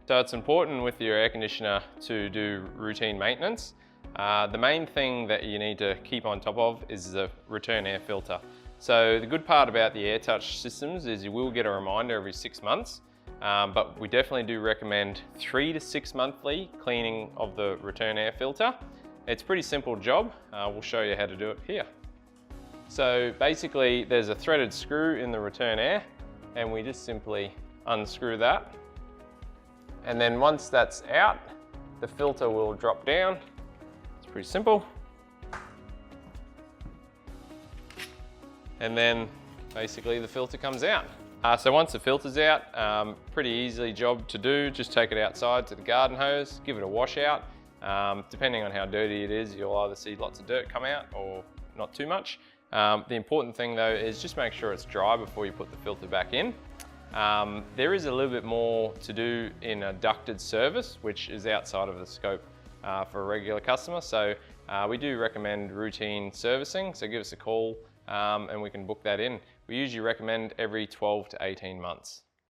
So it's important with your air conditioner to do routine maintenance. The main thing that you need to keep on top of is the return air filter. So the good part about the AirTouch systems is you will get a reminder every 6 months, but we definitely do recommend 3 to 6 monthly cleaning of the return air filter. It's a pretty simple job. We'll show you how to do it here. So basically there's a threaded screw in the return air, and we just simply unscrew that. And then once that's out, the filter will drop down. It's pretty simple. And then basically the filter comes out. So once the filter's out, pretty easy job to do. Just take it outside to the garden hose, give it a wash out. Depending on how dirty it is, you'll either see lots of dirt come out or not too much. The important thing though is just make sure it's dry before you put the filter back in. There is a little bit more to do in a ducted service, which is outside of the scope for a regular customer. So we do recommend routine servicing, so give us a call and we can book that in. We usually recommend every 12 to 18 months.